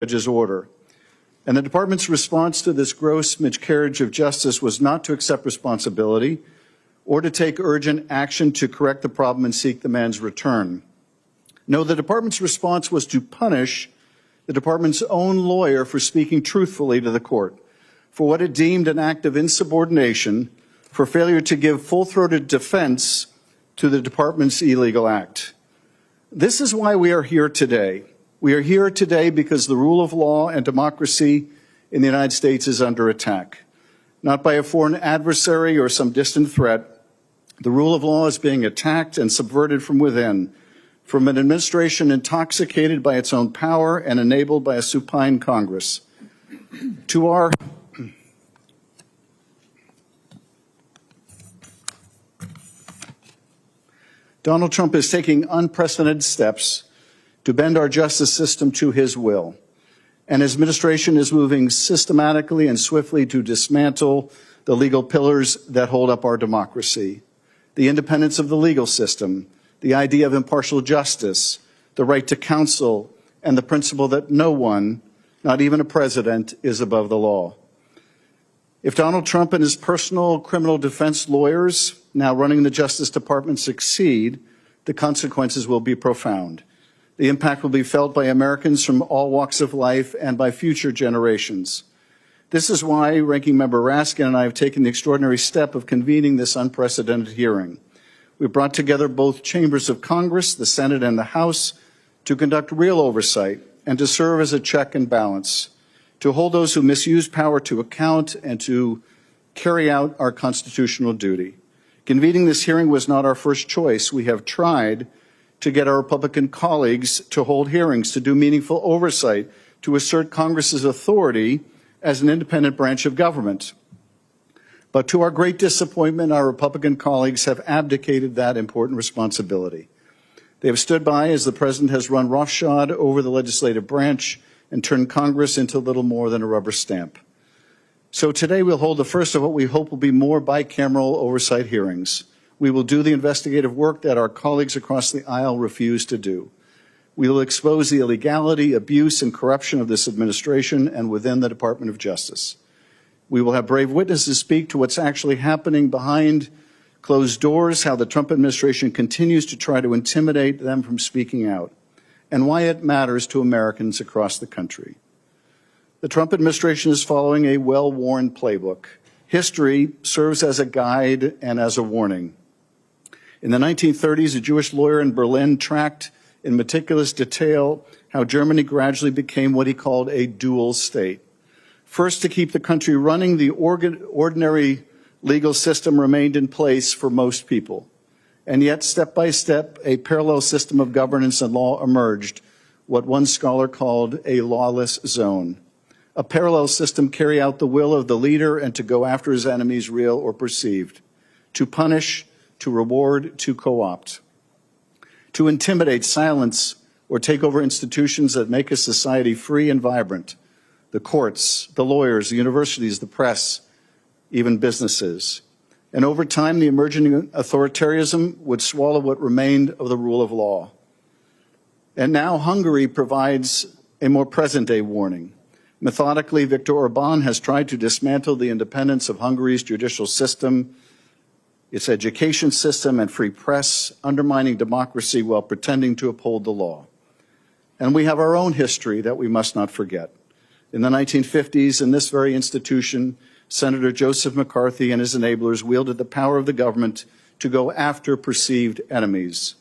judge's order. And the department's response to this gross miscarriage of justice was not to accept responsibility or to take urgent action to correct the problem and seek the man's return. No, the department's response was to punish the department's own lawyer for speaking truthfully to the court, for what it deemed an act of insubordination, for failure to give full-throated defense to the department's illegal act. This is why we are here today. We are here today because the rule of law and democracy in the United States is under attack, not by a foreign adversary or some distant threat. The rule of law is being attacked and subverted from within, from an administration intoxicated by its own power and enabled by a supine Congress. Donald Trump is taking unprecedented steps to bend our justice system to his will, and his administration is moving systematically and swiftly to dismantle the legal pillars that hold up our democracy: the independence of the legal system, the idea of impartial justice, the right to counsel, and the principle that no one, not even a president, is above the law. If Donald Trump and his personal criminal defense lawyers, now running the Justice Department, succeed, the consequences will be profound. The impact will be felt by Americans from all walks of life and by future generations. This is why Ranking Member Raskin and I have taken the extraordinary step of convening this unprecedented hearing. We brought together both chambers of Congress, the Senate and the House, to conduct real oversight and to serve as a check and balance, to hold those who misuse power to account and to carry out our constitutional duty. Convening this hearing was not our first choice. We have tried to get our Republican colleagues to hold hearings, to do meaningful oversight, to assert Congress's authority as an independent branch of government. But to our great disappointment, our Republican colleagues have abdicated that important responsibility. They have stood by as the President has run roughshod over the legislative branch and turned Congress into little more than a rubber stamp. So today we'll hold the first of what we hope will be more bicameral oversight hearings. We will do the investigative work that our colleagues across the aisle refuse to do. We will expose the illegality, abuse, and corruption of this administration and within the Department of Justice. We will have brave witnesses speak to what's actually happening behind closed doors, how the Trump administration continues to try to intimidate them from speaking out, and why it matters to Americans across the country. The Trump administration is following a well-worn playbook. History serves as a guide and as a warning. In the 1930s, a Jewish lawyer in Berlin tracked in meticulous detail how Germany gradually became what he called a dual state. First, to keep the country running, the ordinary legal system remained in place for most people. And yet, step by step, a parallel system of governance and law emerged, what one scholar called a lawless zone. A parallel system carry out the will of the leader and to go after his enemies, real or perceived, to punish, to reward, to co-opt, to intimidate, silence, or take over institutions that make a society free and vibrant: the courts, the lawyers, the universities, the press, even businesses. And over time, the emerging authoritarianism would swallow what remained of the rule of law. And now Hungary provides a more present-day warning. Methodically, Viktor Orban has tried to dismantle the independence of Hungary's judicial system, its education system, and free press, undermining democracy while pretending to uphold the law. And we have our own history that we must not forget. In the 1950s, in this very institution, Senator Joseph McCarthy and his enablers wielded the power of the government to go after perceived enemies.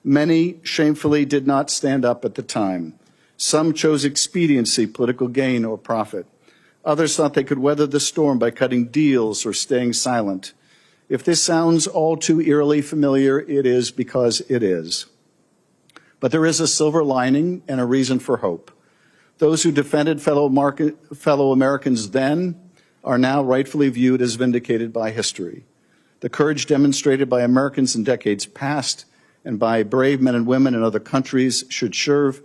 Many shamefully did not stand up at the time. Some chose expediency, political gain, or profit. Others thought they could weather the storm by cutting deals or staying silent. If this sounds all too eerily familiar, it is because it is. But there is a silver lining and a reason for hope. Those who defended fellow Americans then are now rightfully viewed as vindicated by history. The courage demonstrated by Americans in decades past and by brave men and women in other countries should serve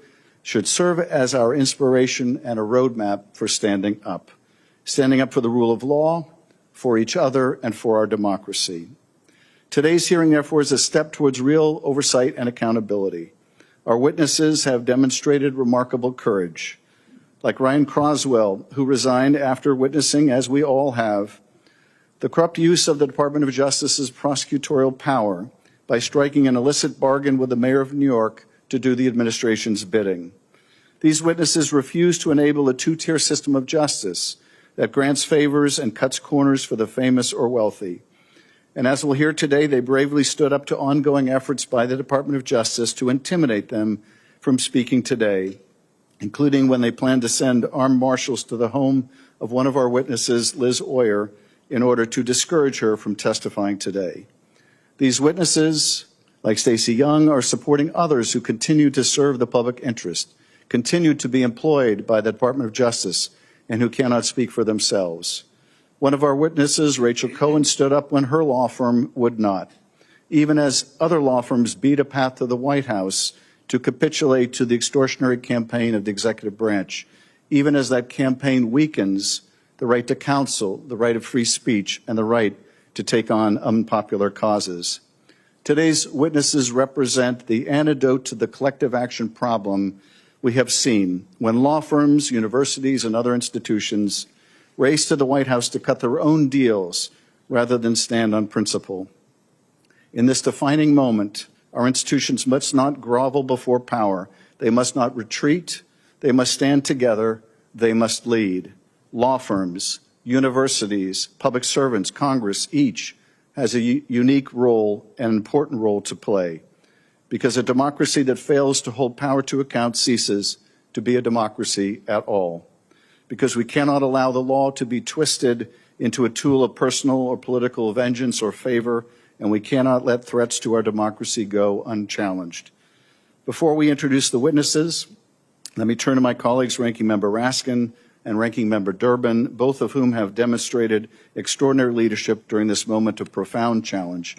as our inspiration and a roadmap for standing up for the rule of law, for each other, and for our democracy. Today's hearing, therefore, is a step towards real oversight and accountability. Our witnesses have demonstrated remarkable courage. like Ryan Croswell, who resigned after witnessing, as we all have, the corrupt use of the Department of Justice's prosecutorial power by striking an illicit bargain with the mayor of New York to do the administration's bidding. These witnesses refuse to enable a two-tier system of justice that grants favors and cuts corners for the famous or wealthy. And as we'll hear today, they bravely stood up to ongoing efforts by the Department of Justice to intimidate them from speaking today, including when they planned to send armed marshals to the home of one of our witnesses, Liz Oyer, in order to discourage her from testifying today. These witnesses, like Stacey Young, are supporting others who continue to serve the public interest, continue to be employed by the Department of Justice, and who cannot speak for themselves. One of our witnesses, Rachel Cohen, stood up when her law firm would not, even as other law firms beat a path to the White House to capitulate to the extortionary campaign of the executive branch, even as that campaign weakens the right to counsel, the right of free speech, and the right to take on unpopular causes. Today's witnesses represent the antidote to the collective action problem we have seen when law firms, universities, and other institutions race to the White House to cut their own deals rather than stand on principle. In this defining moment, our institutions must not grovel before power. They must not retreat. They must stand together. They must lead. Law firms, universities, public servants, Congress, each has a unique role, an important role to play, because a democracy that fails to hold power to account ceases to be a democracy at all, because we cannot allow the law to be twisted into a tool of personal or political vengeance or favor, and we cannot let threats to our democracy go unchallenged. Before we introduce the witnesses, let me turn to my colleagues, Ranking Member Raskin and Ranking Member Durbin, both of whom have demonstrated extraordinary leadership during this moment of profound challenge.